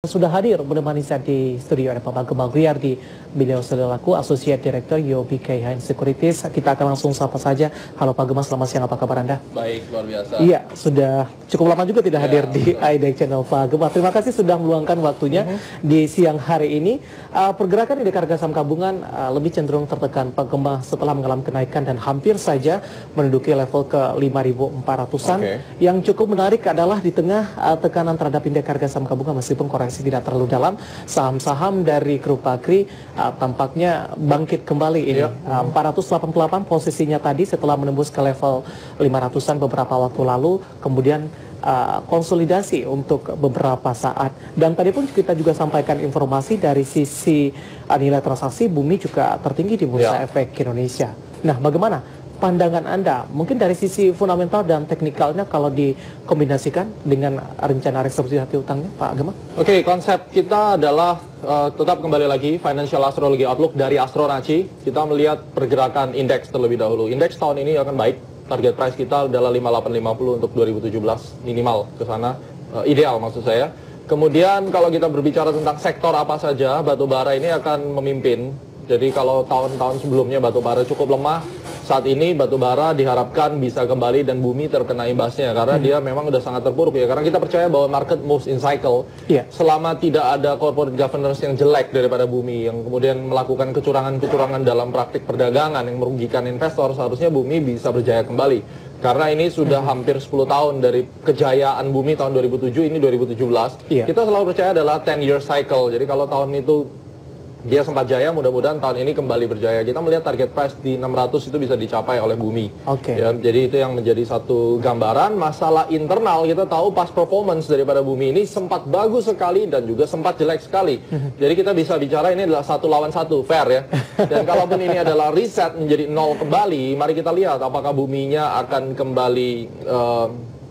Sudah hadir menemani saya di studio ada Pak Bagema Guyardi, beliau selaku Associate Director UOB Kay Highland Securities. Kita akan langsung sapa saja. Halo Pak Gema, selamat siang, apa kabar Anda? Baik, luar biasa. Iya, sudah cukup lama juga tidak hadir di iDeck Channel Pak Gema. Terima kasih sudah meluangkan waktunya di siang hari ini. Pergerakan indeks harga saham gabungan lebih cenderung tertekan Pak Gema setelah mengalami kenaikan dan hampir saja menduduki level ke 5.400-an. Yang cukup menarik adalah di tengah tekanan terhadap indeks harga saham gabungan meskipun koreksi tidak terlalu dalam, saham-saham dari Grup Bakri tampaknya bangkit kembali ini. 488 posisinya tadi setelah menembus ke level 500-an beberapa waktu lalu, kemudian konsolidasi untuk beberapa saat. Dan tadi pun kita juga sampaikan informasi dari sisi nilai transaksi bumi juga tertinggi di Bursa Efek Indonesia. Nah, bagaimana pandangan Anda, mungkin dari sisi fundamental dan teknikalnya kalau dikombinasikan dengan rencana restrukturisasi utangnya, Pak Gema? Oke, konsep kita adalah tetap kembali lagi Financial Astrology Outlook dari Astronaci. Kita melihat pergerakan indeks terlebih dahulu. Indeks tahun ini akan baik. Target price kita adalah 5850 untuk 2017 minimal ke sana, ideal maksud saya. Kemudian kalau kita berbicara tentang sektor apa saja, batu bara ini akan memimpin. Jadi kalau tahun-tahun sebelumnya batu bara cukup lemah, saat ini batu bara diharapkan bisa kembali dan bumi terkena imbasnya karena dia memang sudah sangat terpuruk ya. Karena kita percaya bahwa market moves in cycle. Selama tidak ada corporate governance yang jelek daripada bumi yang kemudian melakukan kecurangan-kecurangan dalam praktik perdagangan yang merugikan investor, seharusnya bumi bisa berjaya kembali. Karena ini sudah hampir 10 tahun dari kejayaan bumi tahun 2007, ini 2017. Kita selalu percaya adalah 10-year cycle. Jadi kalau tahun itu dia sempat jaya, mudah-mudahan tahun ini kembali berjaya. Kita melihat target price di 600 itu bisa dicapai oleh bumi. Ya, jadi itu yang menjadi satu gambaran. Masalah internal, kita tahu past performance daripada bumi ini sempat bagus sekali dan juga sempat jelek sekali. Jadi kita bisa bicara ini adalah 1 lawan 1, fair ya. Dan kalaupun ini adalah reset menjadi 0 kembali, mari kita lihat apakah buminya akan kembali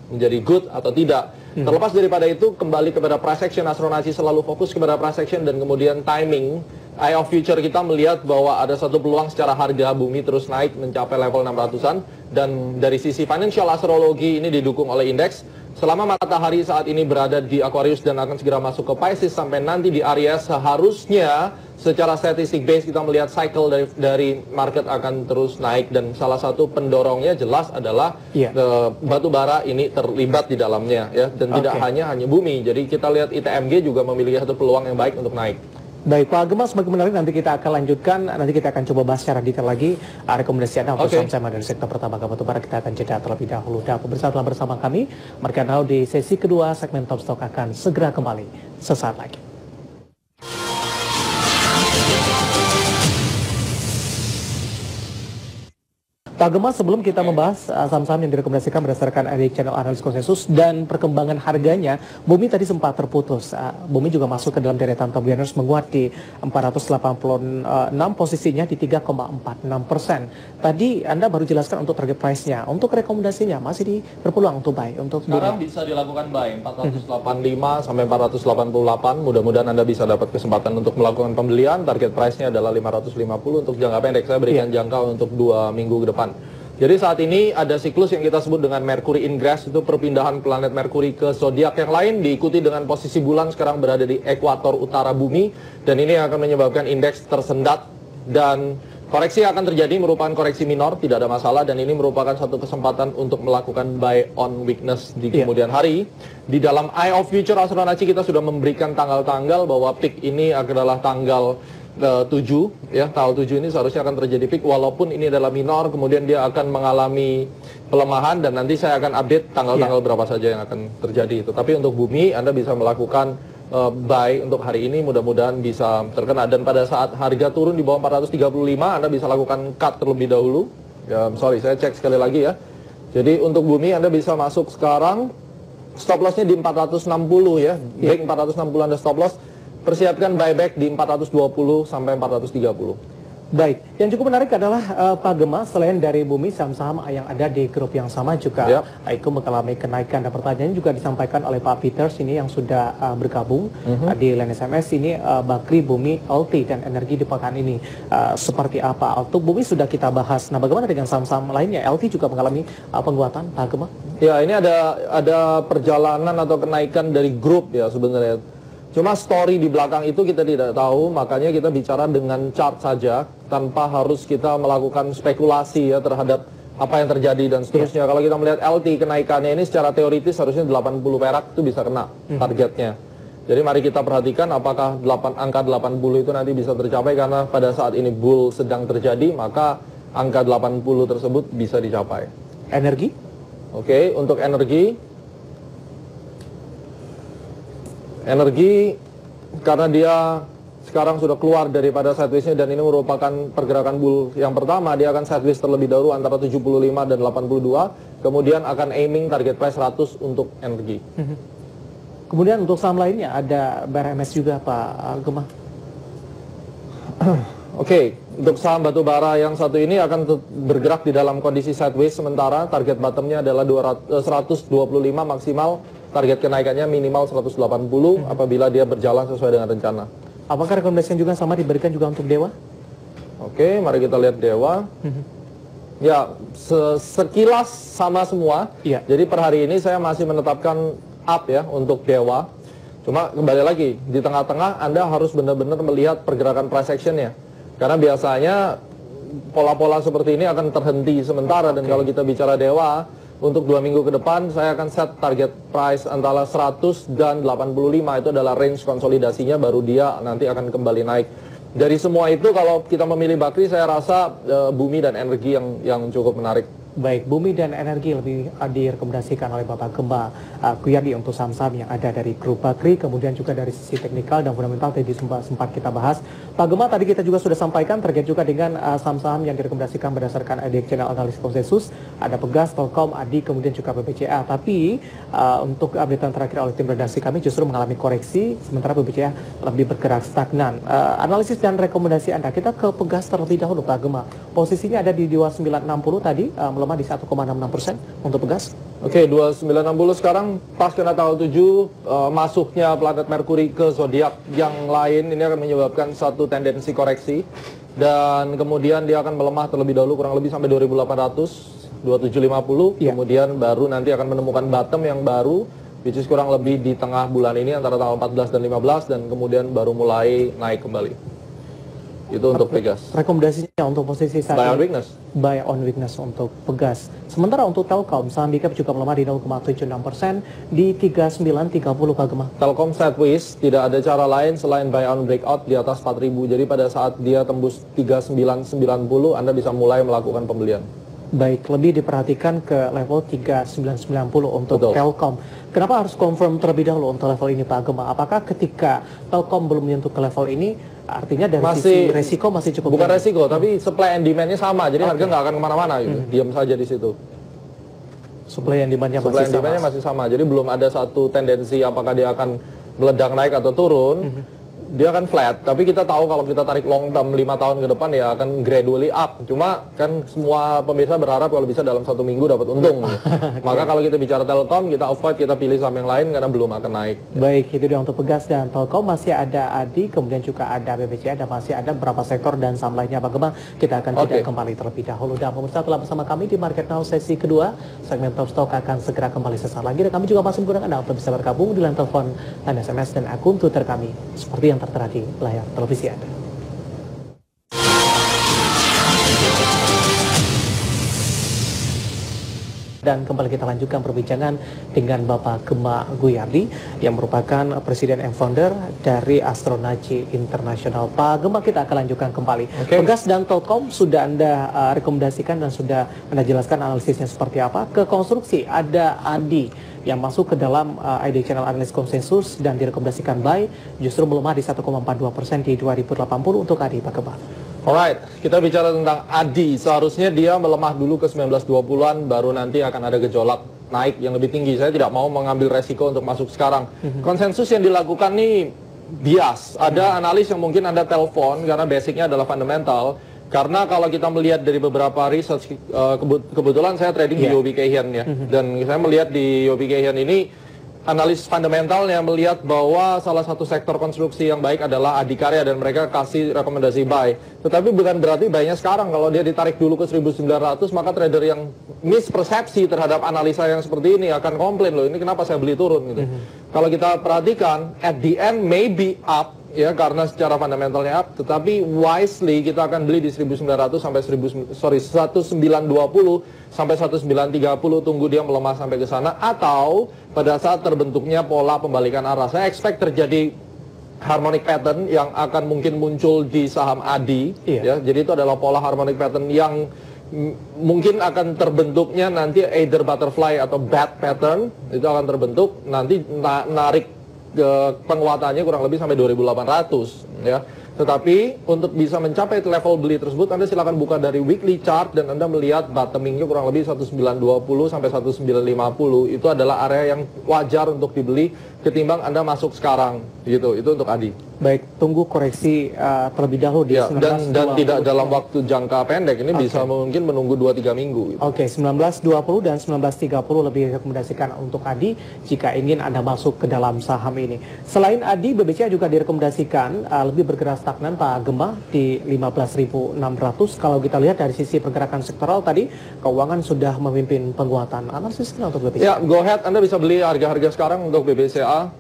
menjadi good atau tidak. Terlepas daripada itu, kembali kepada price action, Astronaci selalu fokus kepada price action dan kemudian timing. Eye of future kita melihat bahwa ada satu peluang secara harga bumi terus naik mencapai level 600-an. Dan dari sisi financial astrologi ini didukung oleh indeks. Selama matahari saat ini berada di Aquarius dan akan segera masuk ke Pisces sampai nanti di Aries, seharusnya secara statistik base kita melihat cycle dari market akan terus naik dan salah satu pendorongnya jelas adalah batu bara ini terlibat di dalamnya ya, dan tidak hanya bumi. Jadi kita lihat ITMG juga memiliki satu peluang yang baik untuk naik. Baik Pak Gema, semakin menarik, nanti kita akan lanjutkan, nanti kita akan coba bahas secara detail lagi rekomendasi Anda untuk saham-saham dari sektor pertama batu bara. Kita akan jeda terlebih dahulu. Dan pemirsa telah bersama kami, mereka tahu di sesi kedua segmen Top Stock akan segera kembali sesaat lagi. Pak Gema, sebelum kita membahas saham-saham yang direkomendasikan berdasarkan iDeck Channel Analysis Konsensus dan perkembangan harganya, bumi tadi sempat terputus. Bumi juga masuk ke dalam deretan top gainers, menguat di 486, posisinya di 3,46%. Tadi Anda baru jelaskan untuk target price-nya. Untuk rekomendasinya masih berpeluang untuk buy. Untuk sekarang bisa dilakukan buy 485 sampai 488. Mudah-mudahan Anda bisa dapat kesempatan untuk melakukan pembelian. Target price-nya adalah 550 untuk jangka pendek. Saya berikan jangka untuk 2 minggu ke depan. Jadi saat ini ada siklus yang kita sebut dengan Mercury ingress, itu perpindahan planet Mercury ke zodiak yang lain, diikuti dengan posisi bulan sekarang berada di ekuator utara bumi, dan ini akan menyebabkan indeks tersendat dan koreksi akan terjadi, merupakan koreksi minor, tidak ada masalah, dan ini merupakan satu kesempatan untuk melakukan buy on weakness di kemudian hari. Di dalam Eye of Future Astronaci kita sudah memberikan tanggal-tanggal bahwa peak ini adalah tanggal 7 ya, tanggal 7 ini seharusnya akan terjadi peak walaupun ini adalah minor, kemudian dia akan mengalami pelemahan dan nanti saya akan update tanggal-tanggal berapa saja yang akan terjadi itu. Tapi untuk bumi Anda bisa melakukan buy untuk hari ini, mudah-mudahan bisa terkena, dan pada saat harga turun di bawah 435 Anda bisa lakukan cut terlebih dahulu. Ya, sorry, saya cek sekali lagi ya. Jadi untuk bumi Anda bisa masuk sekarang, stop lossnya di 460 ya, break 460 Anda stop loss. Persiapkan buyback di 420 sampai 430. Baik, yang cukup menarik adalah Pak Gema, selain dari bumi, saham-saham yang ada di grup yang sama juga itu mengalami kenaikan. Dan pertanyaan juga disampaikan oleh Pak Peters ini yang sudah bergabung di line SMS ini, Bakri, Bumi, LT dan Energi di pekan ini seperti apa? Untuk bumi sudah kita bahas. Nah, bagaimana dengan saham-saham lainnya? LT juga mengalami penguatan, Pak Gema? Ya, ini ada perjalanan atau kenaikan dari grup ya sebenarnya. Cuma story di belakang itu kita tidak tahu, makanya kita bicara dengan chart saja, tanpa harus kita melakukan spekulasi ya terhadap apa yang terjadi dan seterusnya. Kalau kita melihat LT kenaikannya ini secara teoritis harusnya 80 perak itu bisa kena targetnya. Jadi mari kita perhatikan apakah angka 80 itu nanti bisa tercapai, karena pada saat ini bull sedang terjadi, maka angka 80 tersebut bisa dicapai. Energi? Oke, untuk energi karena dia sekarang sudah keluar daripada sideways-nya dan ini merupakan pergerakan bull yang pertama, dia akan sideways terlebih dahulu antara 75 dan 82, kemudian akan aiming target price 100 untuk energi. Kemudian untuk saham lainnya ada BRMS juga Pak Gemma. Oke, untuk saham batu bara yang satu ini akan bergerak di dalam kondisi sideways sementara, target bottomnya adalah 125 maksimal. Target kenaikannya minimal 180 apabila dia berjalan sesuai dengan rencana. Apakah rekomendasi yang juga sama diberikan juga untuk Dewa? Oke, mari kita lihat Dewa. Ya, sekilas sama semua. Iya. Jadi per hari ini saya masih menetapkan up ya untuk Dewa. Cuma kembali lagi, di tengah-tengah Anda harus benar-benar melihat pergerakan price action-nya. Karena biasanya pola-pola seperti ini akan terhenti sementara. Dan kalau kita bicara Dewa, untuk 2 minggu ke depan, saya akan set target price antara 100 dan 85. Itu adalah range konsolidasinya, baru dia nanti akan kembali naik. Dari semua itu, kalau kita memilih Bakri, saya rasa bumi dan energi yang cukup menarik. Baik, bumi dan energi lebih direkomendasikan oleh Bapak Gemma Guardi untuk saham-saham yang ada dari grup Bakri, kemudian juga dari sisi teknikal dan fundamental tadi sempat kita bahas. Pak Gemma, tadi kita juga sudah sampaikan terkait juga dengan saham-saham yang direkomendasikan berdasarkan IDX Channel Analysis Konsensus, ada Pegas, Telkom, ADI, kemudian juga BBCA. Tapi untuk update terakhir oleh tim redaksi kami justru mengalami koreksi, sementara BBCA lebih bergerak stagnan. Analisis dan rekomendasi Anda, kita ke Pegas terlebih dahulu Pak Gemma. Posisinya ada di 2960 tadi, melemah di 1,66% untuk Pegas. Oke, 2960 sekarang pas kena tanggal 7 masuknya planet Merkuri ke zodiak yang lain, ini akan menyebabkan satu tendensi koreksi dan kemudian dia akan melemah terlebih dahulu kurang lebih sampai 2800, 2750, kemudian baru nanti akan menemukan bottom yang baru which is kurang lebih di tengah bulan ini antara tanggal 14 dan 15 dan kemudian baru mulai naik kembali. Itu untuk Pegas. Rekomendasinya untuk posisi saat buy on weakness. Buy on weakness untuk Pegas. Sementara untuk Telkom, saham Bicap juga melemah di 0,76% di 3930 Pak Gemma. Telkom sideways, tidak ada cara lain selain buy on breakout di atas 4000. Jadi pada saat dia tembus 3990, Anda bisa mulai melakukan pembelian. Baik, lebih diperhatikan ke level 3990 untuk Telkom. Kenapa harus confirm terlebih dahulu untuk level ini Pak Gemma? Apakah ketika Telkom belum menyentuh ke level ini, artinya dari sisi resiko masih cukup bukan tinggi? Resiko, tapi supply and demand-nya sama, jadi harga nggak akan kemana-mana gitu, diam saja di situ. Supply and demand-nya masih sama, jadi belum ada satu tendensi apakah dia akan meledak naik atau turun. Dia akan flat, tapi kita tahu kalau kita tarik long term 5 tahun ke depan ya akan gradually up. Cuma kan semua pemirsa berharap kalau bisa dalam 1 minggu dapat untung. Maka kalau kita bicara Telkom, kita avoid, kita pilih saham yang lain karena belum akan naik. Baik, itu dia untuk Pegas dan Telkom. Masih ada ADI, kemudian juga ada BBCA, dan masih ada beberapa sektor dan saham lainnya Pak Gemma. Kita akan kembali terlebih dahulu. Dan pemirsa telah bersama kami di Market Now sesi kedua. Segmen Top Stock akan segera kembali sesaat lagi. Dan kami juga masih menggunakan Anda untuk bisa bergabung di line telepon dan SMS dan akun Twitter kami seperti yang tertera di layar televisi Anda. Dan kembali kita lanjutkan perbincangan dengan Bapak Gemma Guardi yang merupakan Presiden and Founder dari Astronaci International. Pak Gemma, kita akan lanjutkan kembali. Pegas dan Telkom sudah Anda rekomendasikan dan sudah Anda jelaskan analisisnya seperti apa. Ke konstruksi ada ADI yang masuk ke dalam IDX Channel Analysis Konsensus dan direkomendasikan buy, justru melemah di 1,42% di 2080 untuk ADI Pak Gemma. Alright, kita bicara tentang ADI. Seharusnya dia melemah dulu ke 1920-an, baru nanti akan ada gejolak naik yang lebih tinggi. Saya tidak mau mengambil resiko untuk masuk sekarang. Konsensus yang dilakukan nih bias. Ada analis yang mungkin Anda telepon karena basicnya adalah fundamental. Karena kalau kita melihat dari beberapa research, kebetulan saya trading di Yobi Kay Hian ya. Dan saya melihat di Yobi Kay Hian ini, analis fundamentalnya melihat bahwa salah satu sektor konstruksi yang baik adalah Adikarya dan mereka kasih rekomendasi buy. Tetapi bukan berarti buy-nya sekarang. Kalau dia ditarik dulu ke 1900, maka trader yang mispersepsi terhadap analisa yang seperti ini akan komplain, loh ini kenapa saya beli turun gitu. kalau kita perhatikan, at the end maybe up, ya karena secara fundamentalnya up, tetapi wisely kita akan beli di 1900 sampai 1920 sampai 1930, tunggu dia melemah sampai ke sana, atau pada saat terbentuknya pola pembalikan arah. Saya expect terjadi harmonic pattern yang akan mungkin muncul di saham ADI, ya. Jadi itu adalah pola harmonic pattern yang mungkin akan terbentuknya nanti either butterfly atau bat pattern, itu akan terbentuk nanti narik ke penguatannya kurang lebih sampai 2800, ya. Tetapi untuk bisa mencapai level beli tersebut, Anda silakan buka dari weekly chart dan Anda melihat bottomingnya kurang lebih 1920 sampai 1950. Itu adalah area yang wajar untuk dibeli ketimbang Anda masuk sekarang, gitu. Itu untuk ADI. Baik, tunggu koreksi terlebih dahulu di 1920. Dan tidak dalam waktu jangka pendek, ini bisa mungkin menunggu 2-3 minggu. Gitu. Oke, 1920 dan 1930 lebih rekomendasikan untuk ADI jika ingin Anda masuk ke dalam saham ini. Selain ADI, BBCA juga direkomendasikan lebih bergerak stagnan, Pak Gemma, di 15.600. Kalau kita lihat dari sisi pergerakan sektoral tadi, keuangan sudah memimpin penguatan. Analisisnya untuk BBCA? Ya, go ahead, Anda bisa beli harga-harga sekarang untuk BBCA,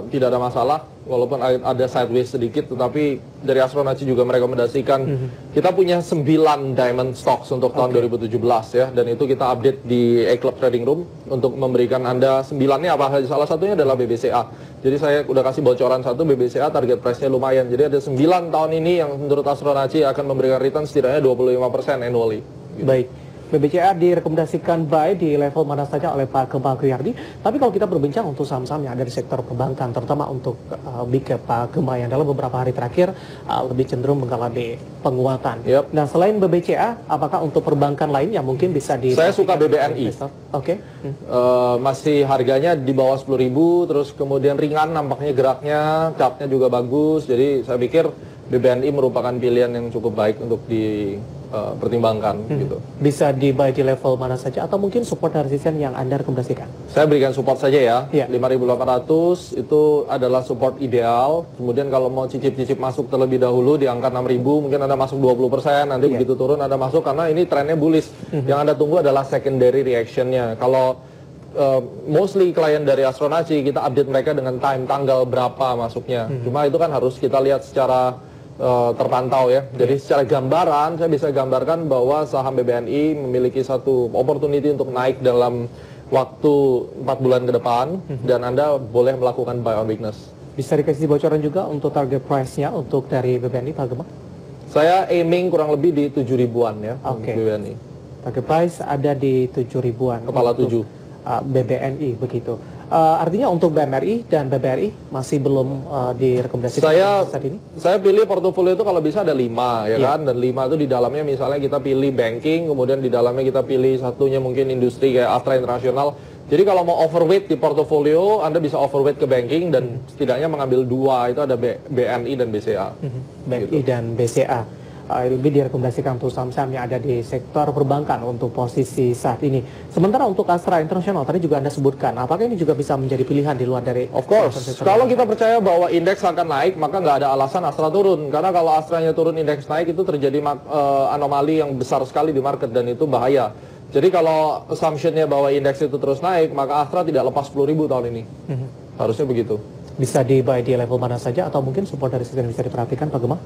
tidak ada masalah. Walaupun ada sideways sedikit, tetapi dari Astronaci juga merekomendasikan kita punya 9 diamond stocks untuk tahun 2017, ya, dan itu kita update di A-Club Trading Room untuk memberikan Anda 9-nya apa. Salah satunya adalah BBCA. Jadi saya udah kasih bocoran satu, BBCA target price-nya lumayan. Jadi ada 9 tahun ini yang menurut Astronaci akan memberikan return setidaknya 25% annually. Gitu. Baik. BBCA direkomendasikan buy di level mana saja oleh Pak Gemma Kuyardi. Tapi kalau kita berbincang untuk saham-saham yang ada di sektor perbankan, terutama untuk big cap Pak Gemma yang dalam beberapa hari terakhir lebih cenderung mengalami penguatan. Nah, selain BBCA, apakah untuk perbankan lain yang mungkin bisa di? Saya suka BBNI. Oke. Masih harganya di bawah 10.000, terus kemudian ringan nampaknya geraknya, chartnya juga bagus. Jadi saya pikir BBNI merupakan pilihan yang cukup baik untuk dipertimbangkan. Gitu. Bisa di buy di level mana saja atau mungkin support dan resistance yang Anda rekomendasikan? Saya berikan support saja ya. 5.800 itu adalah support ideal. Kemudian kalau mau cicip-cicip masuk terlebih dahulu di angka 6.000, mungkin Anda masuk 20%, nanti begitu turun Anda masuk karena ini trennya bullish. Yang Anda tunggu adalah secondary reaction-nya. Kalau mostly klien dari Astronaci, kita update mereka dengan tanggal berapa masuknya. Cuma itu kan harus kita lihat secara terpantau, ya. Jadi secara gambaran saya bisa gambarkan bahwa saham BBNI memiliki satu opportunity untuk naik dalam waktu 4 bulan ke depan, dan Anda boleh melakukan buy on weakness. Bisa dikasih bocoran juga untuk target price-nya untuk dari BBNI, Pak Gemma? Saya aiming kurang lebih di 7.000-an ya. Oke. BBNI. Target price ada di 7.000-an. Kepala 7. BBNI begitu. Artinya untuk BMRI dan BBRI masih belum direkomendasikan saat ini? Saya pilih portofolio itu kalau bisa ada 5, ya kan? Dan 5 itu di dalamnya misalnya kita pilih banking, kemudian di dalamnya kita pilih satunya mungkin industri kayak Astra International. Jadi kalau mau overweight di portofolio, Anda bisa overweight ke banking dan setidaknya mengambil 2, itu ada BNI dan BCA. BNI dan BCA. Lebih direkomendasikan untuk saham-saham yang ada di sektor perbankan untuk posisi saat ini. Sementara untuk Astra International, tadi juga Anda sebutkan, apakah ini juga bisa menjadi pilihan di luar dari? Of course, kalau kita percaya bahwa indeks akan naik, maka nggak ada alasan Astra turun. Karena kalau Astranya turun, indeks naik, itu terjadi anomali yang besar sekali di market, dan itu bahaya. Jadi kalau assumption-nya bahwa indeks itu terus naik, maka Astra tidak lepas 10.000 tahun ini. Harusnya begitu. Bisa di-buy di level mana saja, atau mungkin support dari resisten bisa diperhatikan, Pak Gemma?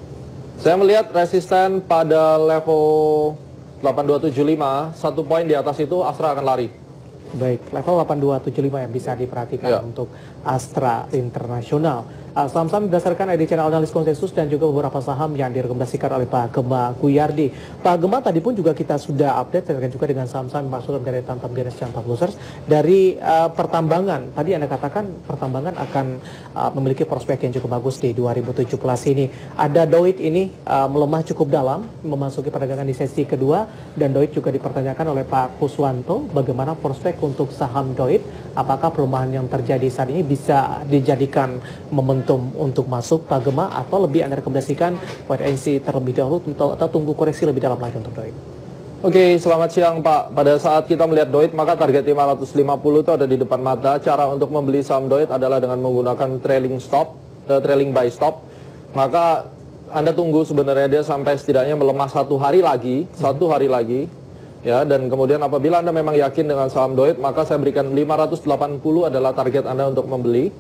Saya melihat resisten pada level 8275, 1 poin di atas itu Astra akan lari. Baik, level 8275 yang bisa diperhatikan untuk Astra International. Saham-saham berdasarkan ID channel analis konsensus dan juga beberapa saham yang direkomendasikan oleh Pak Gemma Kuyardi. Pak Gemma, tadi pun juga kita sudah update terkait juga dengan saham-saham masuk dari Tantam Ganes dan Publishers. Dari pertambangan, tadi Anda katakan pertambangan akan memiliki prospek yang cukup bagus di 2017 ini. Ada Doit ini melemah cukup dalam, memasuki perdagangan di sesi kedua, dan Doit juga dipertanyakan oleh Pak Kuswanto, bagaimana prospek untuk saham Doit, apakah perubahan yang terjadi saat ini bisa dijadikan momentum untuk masuk, Pak Gemma, atau lebih Anda rekomendasikan wait and see terlebih dahulu atau tunggu koreksi lebih dalam lagi untuk Doit? Oke, selamat siang Pak. Pada saat kita melihat Doit, maka target 550 itu ada di depan mata. Cara untuk membeli saham Doit adalah dengan menggunakan trailing buy stop. Maka Anda tunggu sebenarnya dia sampai setidaknya melemah 1 hari lagi, Ya, dan kemudian apabila Anda memang yakin dengan saham Doit, maka saya berikan 580 adalah target Anda untuk membeli.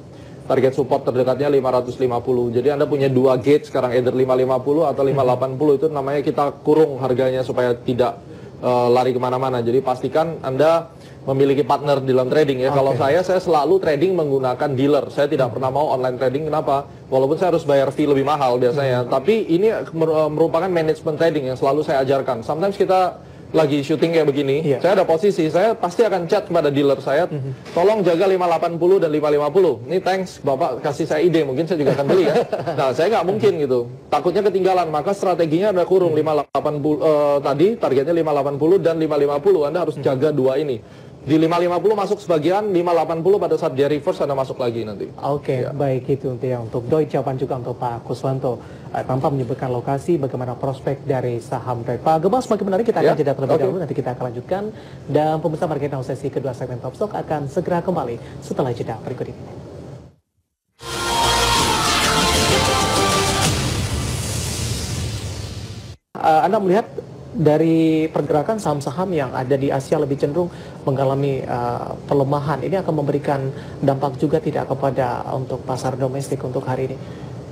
Target support terdekatnya 550. Jadi Anda punya dua gate sekarang, either 550 atau 580. Itu namanya kita kurung harganya supaya tidak lari kemana-mana. Jadi pastikan Anda memiliki partner dalam trading ya. Kalau saya selalu trading menggunakan dealer. Saya tidak pernah mau online trading. Kenapa? Walaupun saya harus bayar fee lebih mahal biasanya. Tapi ini merupakan management trading yang selalu saya ajarkan. Sometimes kita lagi syuting kayak begini, saya ada posisi, saya pasti akan chat kepada dealer saya, tolong jaga 580 dan 550. Ini thanks, Bapak kasih saya ide, mungkin saya juga akan beli ya. Nah, saya nggak mungkin gitu. Takutnya ketinggalan, maka strateginya ada kurung 580 tadi, targetnya 580 dan 550. Anda harus jaga dua ini. Di 550 masuk sebagian, 580 pada saat dia reverse Anda masuk lagi nanti. Oke, baik itu untuk Doit, jawaban juga untuk Pak Kuswanto. Tanpa menyebutkan lokasi, bagaimana prospek dari saham Doit. Pak Gema, semakin menarik, kita akan jeda terlebih dahulu, nanti kita akan lanjutkan. Dan pemirsa Market Now sesi kedua segmen Top Stock akan segera kembali setelah jeda berikut ini. Anda melihat dari pergerakan saham-saham yang ada di Asia lebih cenderung mengalami pelemahan, ini akan memberikan dampak juga tidak kepada untuk pasar domestik untuk hari ini?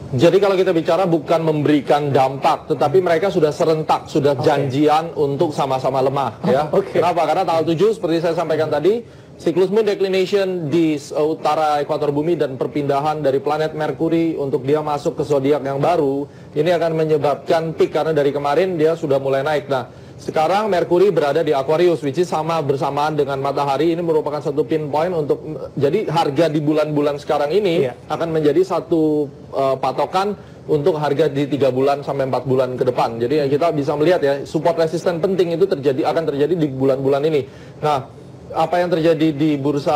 Jadi kalau kita bicara bukan memberikan dampak, tetapi mereka sudah serentak, sudah janjian untuk sama-sama lemah ya. Kenapa? Karena tanggal 7 seperti saya sampaikan tadi, siklus moon declination di utara ekuator bumi dan perpindahan dari planet Merkuri untuk dia masuk ke zodiak yang baru, ini akan menyebabkan peak karena dari kemarin dia sudah mulai naik. Nah, sekarang Merkuri berada di Aquarius, which is sama bersamaan dengan matahari. Ini merupakan satu pinpoint untuk, jadi harga di bulan-bulan sekarang ini akan menjadi satu patokan untuk harga di 3 bulan sampai 4 bulan ke depan. Jadi kita bisa melihat ya, support resisten penting itu akan terjadi di bulan-bulan ini. Nah, apa yang terjadi di bursa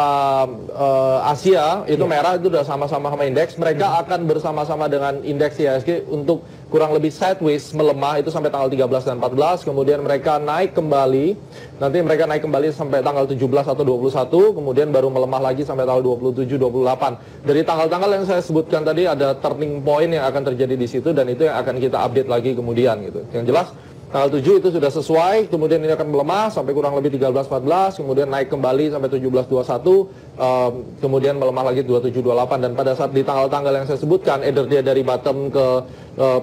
Asia itu merah, itu sudah sama-sama sama indeks. Mereka akan bersama-sama dengan indeks IHSG untuk kurang lebih sideways melemah itu sampai tanggal 13 dan 14. Kemudian mereka naik kembali. Nanti mereka naik kembali sampai tanggal 17 atau 21. Kemudian baru melemah lagi sampai tanggal 27, 28. Dari tanggal-tanggal yang saya sebutkan tadi ada turning point yang akan terjadi di situ, dan itu yang akan kita update lagi kemudian gitu. Yang jelas tanggal 7 itu sudah sesuai, kemudian ini akan melemah sampai kurang lebih 13-14, kemudian naik kembali sampai 17-21, kemudian melemah lagi 27-28, dan pada saat di tanggal-tanggal yang saya sebutkan, either dia dari bottom ke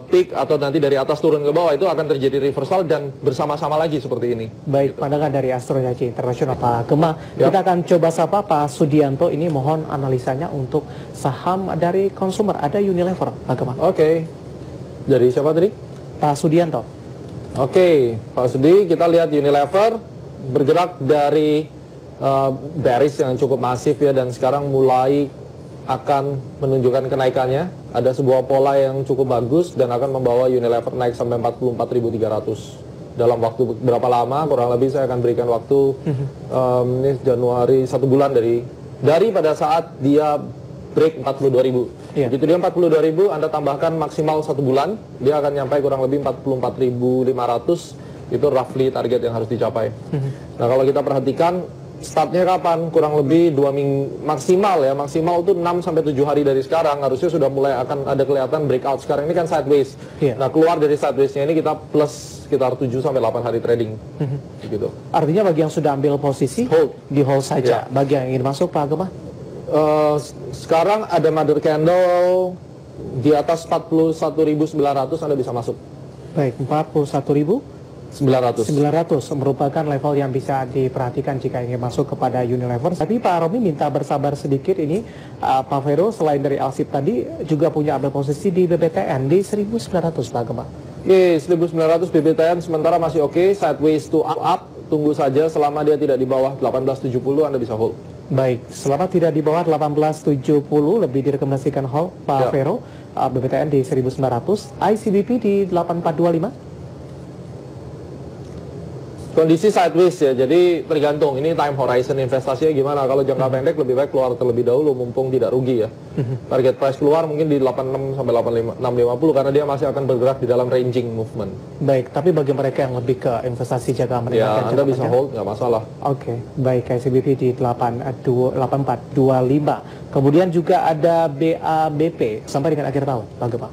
peak atau nanti dari atas turun ke bawah, itu akan terjadi reversal dan bersama-sama lagi seperti ini. Baik, pandangan dari Astronaci Internasional Pak Gema. Kita akan coba sapa Pak Sudianto, ini mohon analisanya untuk saham dari konsumer, ada Unilever, Pak Gema. Oke, dari siapa tadi? Pak Sudianto. Oke, Pak Sudi, kita lihat Unilever bergerak dari bearish yang cukup masif ya, dan sekarang mulai akan menunjukkan kenaikannya. Ada sebuah pola yang cukup bagus dan akan membawa Unilever naik sampai 44.300. Dalam waktu berapa lama? Kurang lebih saya akan berikan waktu ini Januari, 1 bulan dari pada saat dia break 42.000. Begitu dia 42.000, Anda tambahkan maksimal 1 bulan, dia akan nyampai kurang lebih 44.500. Itu roughly target yang harus dicapai. Nah, kalau kita perhatikan startnya kapan? Kurang lebih 2 minggu maksimal ya. Maksimal itu 6 sampai 7 hari dari sekarang harusnya sudah mulai akan ada kelihatan breakout. Sekarang ini kan sideways. Nah, keluar dari sidewaysnya ini kita plus sekitar 7 sampai 8 hari trading. Gitu. Artinya bagi yang sudah ambil posisi, di hold saja. Bagi yang ingin masuk, Pak Gema? Sekarang ada mother candle di atas 41.900, Anda bisa masuk. Baik, 41.900 merupakan level yang bisa diperhatikan jika ingin masuk kepada Unilever. Tapi Pak Romi minta bersabar sedikit ini. Pak Vero selain dari Alsip tadi juga punya ambil posisi di BBTN di 1.900, Pak Gema. 1.900 BBTN sementara masih oke, sideways to up. Tunggu saja selama dia tidak di bawah 1870, Anda bisa hold. Baik, selama tidak di bawah 1870 lebih direkomendasikan hold, Pak Vero. BBTN di 1.900, ICBP di 8425. Kondisi sideways ya, jadi tergantung ini time horizon investasinya gimana. Kalau jangka pendek lebih baik keluar terlebih dahulu mumpung tidak rugi ya. Target price keluar mungkin di 86 sampai 8650 karena dia masih akan bergerak di dalam ranging movement. Baik, tapi bagi mereka yang lebih ke investasi jangka menengah, ya Anda bisa hold, nggak masalah. Oke, baik, ICBP di 8425. Kemudian juga ada BABP sampai dengan akhir tahun, Pak Gema.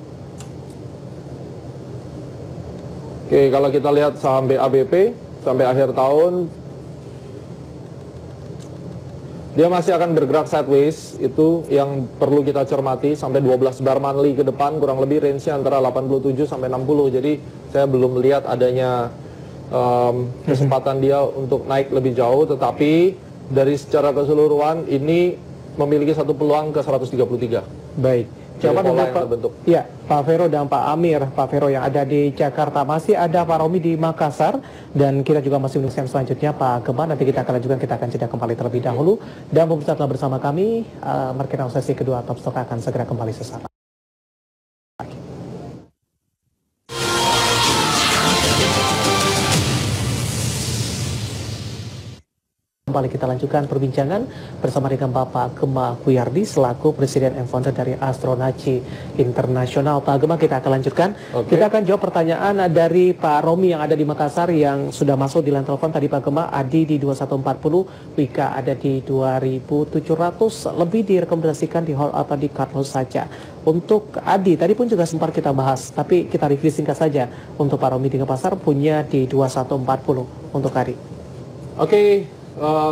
Oke, kalau kita lihat saham BABP sampai akhir tahun dia masih akan bergerak sideways, itu yang perlu kita cermati sampai 12 bar monthly ke depan, kurang lebih range-nya antara 87 sampai 60. Jadi saya belum melihat adanya kesempatan dia untuk naik lebih jauh, tetapi dari secara keseluruhan ini memiliki satu peluang ke 133. Baik. Jawaban untuk Pak Vero dan Pak Amir. Pak Vero yang ada di Jakarta, masih ada Pak Romi di Makassar, dan kita juga masih menunggu yang selanjutnya Pak Gemma. Nanti kita akan lanjutkan, kita akan jeda kembali terlebih dahulu. Dan pemirsa telah bersama kami, market sesi kedua Top Stock akan segera kembali sesaat lagi. Kembali kita lanjutkan perbincangan bersama dengan Bapak Gemma Kuyardi selaku Presiden and Founder dari Astronaci Internasional. Pak Gemma, kita akan lanjutkan. Kita akan jawab pertanyaan dari Pak Romi yang ada di Makassar yang sudah masuk di line telepon tadi Pak Gemma. Adi di 2140, Wika ada di 2700, lebih direkomendasikan di hold atau di cut loss saja. Untuk Adi tadi pun juga sempat kita bahas, tapi kita review singkat saja. Untuk Pak Romi di Makassar punya di 2140 untuk Adi.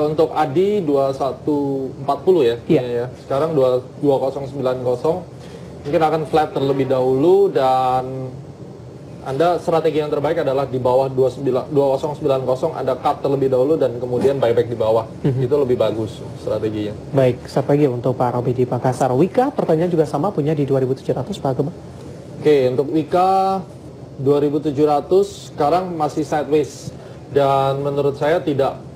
Untuk Adi 2140 ya. Iya. Sekarang 2090 mungkin akan flat terlebih dahulu, dan Anda strategi yang terbaik adalah di bawah 2090 Anda cut terlebih dahulu dan kemudian buyback di bawah. Itu lebih bagus strateginya. Baik, strategi untuk Pak Romi di Makassar. Wika pertanyaan juga sama, punya di 2700 Pak Gemma. Untuk Wika 2700 sekarang masih sideways, dan menurut saya tidak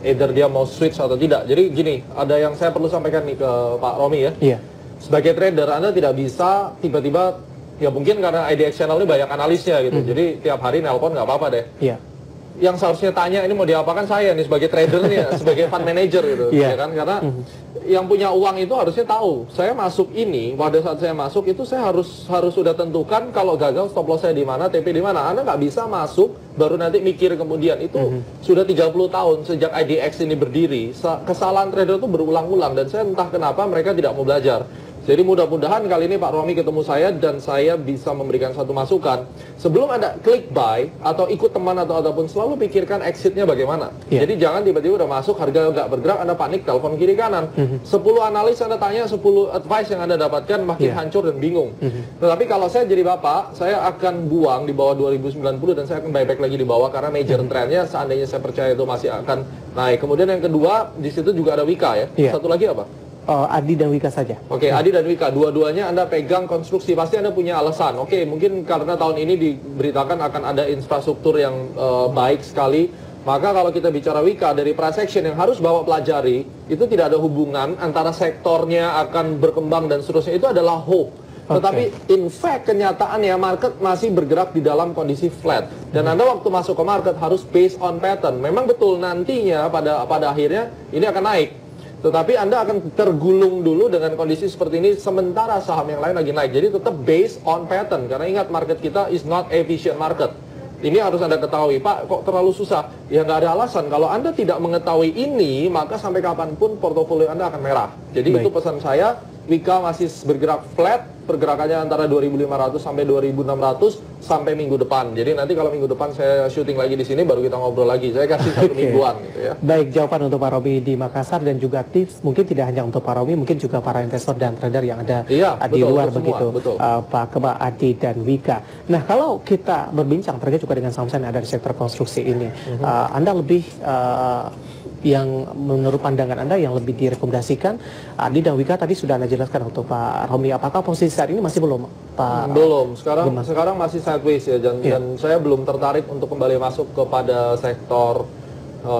either dia mau switch atau tidak. Jadi gini, ada yang saya perlu sampaikan nih ke Pak Romi ya. Iya. Sebagai trader, Anda tidak bisa tiba-tiba, ya mungkin karena IDX channel ini banyak analisnya gitu. Jadi tiap hari nelpon nggak apa-apa deh. Iya. Yang seharusnya tanya ini mau diapakan saya nih sebagai trader nih, sebagai fund manager gitu. Ya kan? Karena yang punya uang itu harusnya tahu, saya masuk ini, pada saat saya masuk itu saya harus sudah tentukan kalau gagal stop loss saya di mana, TP di mana. Anda nggak bisa masuk baru nanti mikir kemudian. Itu sudah 30 tahun sejak IDX ini berdiri. Kesalahan trader itu berulang-ulang, dan saya entah kenapa mereka tidak mau belajar. Jadi mudah-mudahan kali ini Pak Romi ketemu saya dan saya bisa memberikan satu masukan. Sebelum Anda klik buy atau ikut teman atau apapun, selalu pikirkan exitnya bagaimana. Jadi jangan tiba-tiba udah masuk, harga nggak bergerak, Anda panik, telepon kiri kanan. 10 analis Anda tanya, 10 advice yang Anda dapatkan makin hancur dan bingung. Tetapi kalau saya jadi Bapak, saya akan buang di bawah 2090 dan saya akan buyback lagi di bawah karena major trendnya seandainya saya percaya itu masih akan naik. Kemudian yang kedua, di situ juga ada Wika ya. Satu lagi apa? Adi dan Wika saja. Adi dan Wika, dua-duanya Anda pegang konstruksi, pasti Anda punya alasan. Mungkin karena tahun ini diberitakan akan ada infrastruktur yang baik sekali. Maka kalau kita bicara Wika, dari price action yang harus Bapak pelajari, itu tidak ada hubungan antara sektornya akan berkembang dan seterusnya, itu adalah hope. Tetapi in fact kenyataannya market masih bergerak di dalam kondisi flat. Dan Anda waktu masuk ke market harus based on pattern. Memang betul nantinya pada akhirnya ini akan naik. Tetapi Anda akan tergulung dulu dengan kondisi seperti ini sementara saham yang lain lagi naik. Jadi tetap based on pattern. Karena ingat, market kita is not efficient market. Ini harus Anda ketahui. Pak, kok terlalu susah? Ya nggak ada alasan. Kalau Anda tidak mengetahui ini, maka sampai kapanpun portofolio Anda akan merah. Jadi itu pesan saya. Wika masih bergerak flat, pergerakannya antara 2.500 sampai 2.600 sampai minggu depan. Jadi nanti kalau minggu depan saya syuting lagi di sini, baru kita ngobrol lagi. Saya kasih satu mingguan gitu ya. Baik, jawaban untuk Pak Romi di Makassar dan juga tips mungkin tidak hanya untuk Pak Romi, mungkin juga para investor dan trader yang ada di luar begitu. Pak Gemma, Adi dan Wika. Nah, kalau kita berbincang terkait juga dengan saham-saham yang ada di sektor konstruksi ini, Anda lebih yang menurut pandangan Anda yang lebih direkomendasikan, Adi dan Wika tadi sudah Anda jelaskan untuk Pak Romi. Apakah posisi saat ini masih belum, Pak? Belum. Sekarang masih sideways ya, dan saya belum tertarik untuk kembali masuk kepada sektor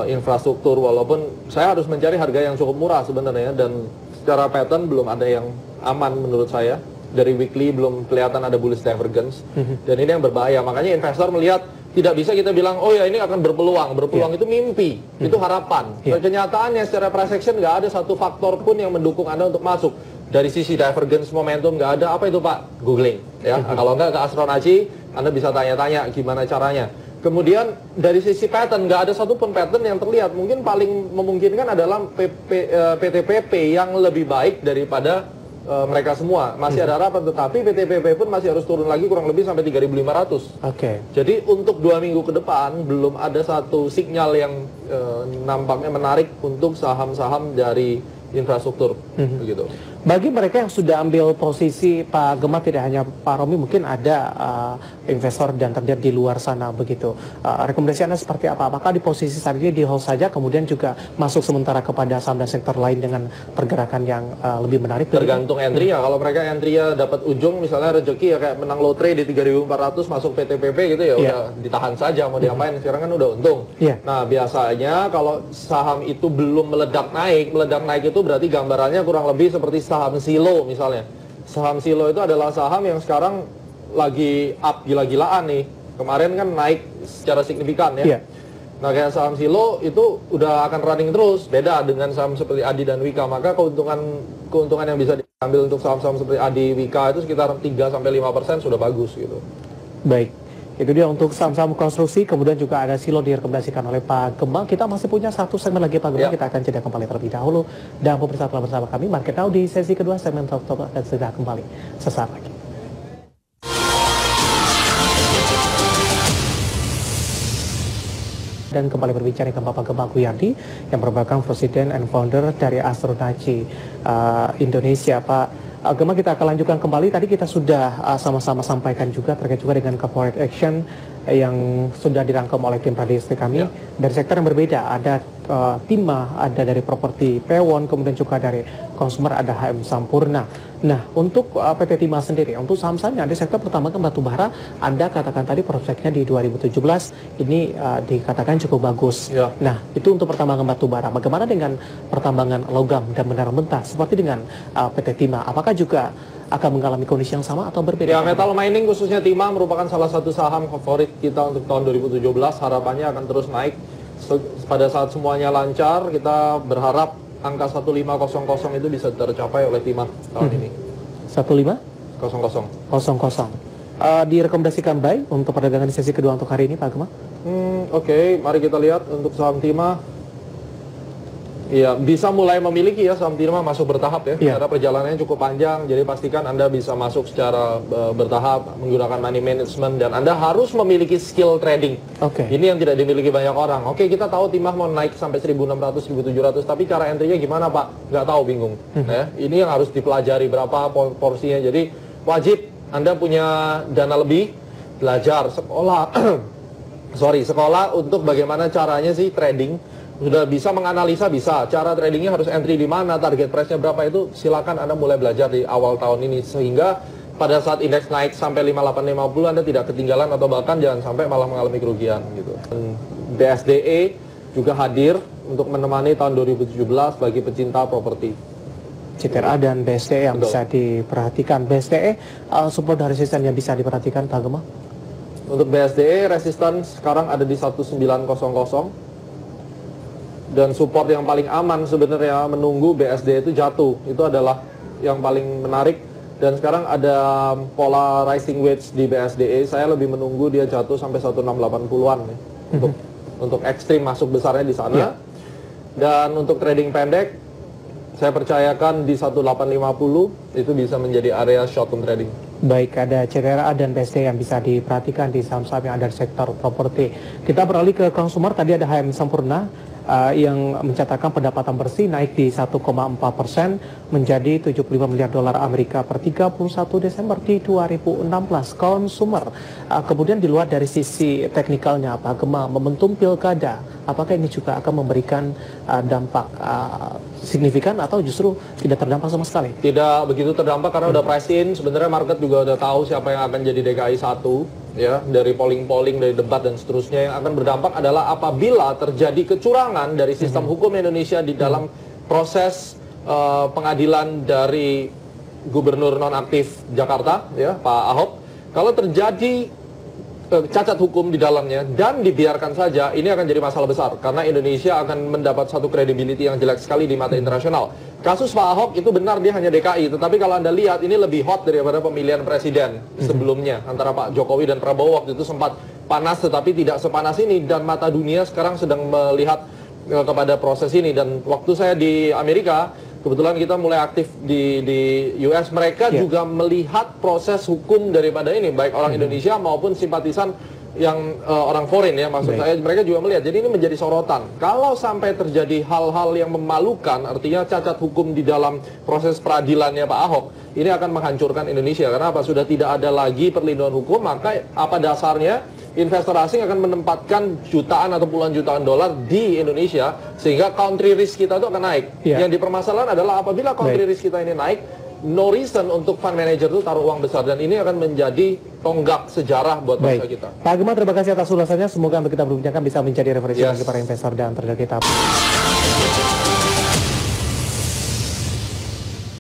infrastruktur, walaupun saya harus mencari harga yang cukup murah sebenarnya, dan secara pattern belum ada yang aman menurut saya. Dari weekly belum kelihatan ada bullish divergence, dan ini yang berbahaya. Makanya investor melihat tidak bisa kita bilang, oh ya ini akan berpeluang itu mimpi, itu harapan. Kenyataannya secara price action nggak ada satu faktor pun yang mendukung Anda untuk masuk. Dari sisi divergence momentum nggak ada. Apa itu Pak? Googling ya. Kalau nggak ke Astronaci, Anda bisa tanya-tanya gimana caranya. Kemudian dari sisi pattern nggak ada satupun pattern yang terlihat. Mungkin paling memungkinkan adalah PTPP yang lebih baik daripada mereka semua. Masih ada harapan, tetapi PTPP pun masih harus turun lagi kurang lebih sampai 3.500. Oke. Jadi untuk 2 minggu ke depan belum ada satu sinyal yang nampaknya menarik untuk saham-saham dari infrastruktur, begitu. Bagi mereka yang sudah ambil posisi, Pak Gemma, tidak hanya Pak Romi, mungkin ada investor dan trader di luar sana begitu. Rekomendasi Anda seperti apa? Apakah di posisi saat ini di hold saja, kemudian juga masuk sementara kepada saham dan sektor lain dengan pergerakan yang lebih menarik? Tergantung entry ya. Kalau mereka entry ya dapat ujung, misalnya rezeki ya kayak menang lotre di 3.400 masuk PTPP gitu ya, udah ditahan saja mau diapain. Sekarang kan udah untung. Nah biasanya kalau saham itu belum meledak naik itu berarti gambarannya kurang lebih seperti saham Silo misalnya. Saham Silo itu adalah saham yang sekarang lagi up gila-gilaan nih. Kemarin kan naik secara signifikan ya. Nah kayak saham Silo itu udah akan running terus. Beda dengan saham seperti Adi dan Wika. Maka keuntungan yang bisa diambil untuk saham-saham seperti Adi, Wika itu sekitar 3-5% sudah bagus gitu. Baik. Itu dia untuk saham-saham konstruksi, kemudian juga ada Silo direkomendasikan oleh Pak Gemma. Kita masih punya satu segmen lagi Pak Gemma, kita akan jeda kembali terlebih dahulu. Dan pemirsa telah bersama kami, Market Now di sesi kedua, segmen top akan segera kembali sesaat lagi. Dan kembali berbicara dengan Bapak Gemma Guyardi yang merupakan Presiden and Founder dari Astronaci Indonesia. Pak Gemma, kita akan lanjutkan kembali. Tadi kita sudah sama-sama sampaikan juga terkait juga dengan corporate action yang sudah dirangkum oleh tim Pradesti kami dari sektor yang berbeda. Ada Timah, ada dari properti Pewon, kemudian juga dari konsumer ada HM Sampurna. Nah, untuk PT Timah sendiri, untuk saham-sahamnya di sektor pertama kan batubara, Anda katakan tadi prospeknya di 2017 ini dikatakan cukup bagus. Nah, itu untuk pertambangan batubara. Bagaimana dengan pertambangan logam dan mineral mentah seperti dengan PT Timah? Apakah juga akan mengalami kondisi yang sama atau berbeda? Ya, metal mining khususnya Timah merupakan salah satu saham favorit kita untuk tahun 2017. Harapannya akan terus naik. Pada saat semuanya lancar, kita berharap angka 1500 itu bisa tercapai oleh Timah tahun ini. 1500. Direkomendasikan buy untuk perdagangan di sesi kedua untuk hari ini, Pak Gemma? Oke, mari kita lihat untuk saham Timah. Iya, bisa mulai memiliki ya saham Timah masuk bertahap ya, karena perjalanannya cukup panjang, jadi pastikan Anda bisa masuk secara bertahap menggunakan money management dan Anda harus memiliki skill trading. Ini yang tidak dimiliki banyak orang. Kita tahu Timah mau naik sampai 1.600, 1.700, tapi cara entry-nya gimana Pak? Nggak tahu, bingung. Ya, ini yang harus dipelajari berapa porsinya. Jadi wajib Anda punya dana lebih, belajar sekolah, sekolah untuk bagaimana caranya sih trading. Sudah bisa menganalisa, bisa. Cara tradingnya harus entry di mana, target price-nya berapa, itu silakan Anda mulai belajar di awal tahun ini. Sehingga pada saat indeks naik sampai 5850 Anda tidak ketinggalan atau bahkan jangan sampai malah mengalami kerugian gitu. Dan BSDE juga hadir untuk menemani tahun 2017 bagi pecinta properti. CTRA dan BSDE yang bisa diperhatikan. BSDE support dan resisten yang bisa diperhatikan, Pak Gemma? Untuk BSDE resisten sekarang ada di 1900. Dan support yang paling aman sebenarnya menunggu BSD itu jatuh. Itu adalah yang paling menarik. Dan sekarang ada pola rising wedge di BSDE. Saya lebih menunggu dia jatuh sampai 1680-an ya. Untuk ekstrim masuk besarnya di sana. Dan untuk trading pendek, saya percayakan di 1850 itu bisa menjadi area short term trading. Baik, ada CTRA dan BSD yang bisa diperhatikan di saham-saham yang ada di sektor properti. Kita beralih ke konsumer. Tadi ada HM Sampurna yang mencatatkan pendapatan bersih naik di 1,4% menjadi 75 miliar dolar Amerika per 31 Desember di 2016. Konsumer, kemudian di luar dari sisi teknikalnya, Pak Gemma, momentum pilkada, apakah ini juga akan memberikan dampak signifikan atau justru tidak terdampak sama sekali? Tidak begitu terdampak karena udah price in. Sebenarnya market juga udah tahu siapa yang akan jadi DKI 1. Ya, dari polling-polling, dari debat dan seterusnya. Yang akan berdampak adalah apabila terjadi kecurangan dari sistem hukum Indonesia di dalam proses pengadilan dari gubernur nonaktif Jakarta, ya, Pak Ahok. Kalau terjadi cacat hukum di dalamnya dan dibiarkan saja, ini akan jadi masalah besar karena Indonesia akan mendapat satu credibility yang jelek sekali di mata internasional. Kasus Pak Ahok itu benar dia hanya DKI, tetapi kalau Anda lihat ini lebih hot daripada pemilihan presiden sebelumnya antara Pak Jokowi dan Prabowo. Waktu itu sempat panas tetapi tidak sepanas ini dan mata dunia sekarang sedang melihat kepada proses ini. Dan waktu saya di Amerika, kebetulan kita mulai aktif di US, mereka juga melihat proses hukum daripada ini, baik orang Indonesia maupun simpatisan yang orang foreign ya, maksud saya, mereka juga melihat. Jadi ini menjadi sorotan. Kalau sampai terjadi hal-hal yang memalukan, artinya cacat hukum di dalam proses peradilannya Pak Ahok, ini akan menghancurkan Indonesia. Karena apa? Sudah tidak ada lagi perlindungan hukum, maka apa dasarnya investor asing akan menempatkan jutaan atau puluhan jutaan dolar di Indonesia, sehingga country risk kita itu akan naik. Yang dipermasalahan adalah apabila country risk kita ini naik, no reason untuk fund manager itu taruh uang besar, dan ini akan menjadi tonggak sejarah buat bangsa kita. Pak Gemma, terima kasih atas ulasannya. Semoga untuk kita berbincangkan bisa menjadi referensi bagi para investor dan trader kita.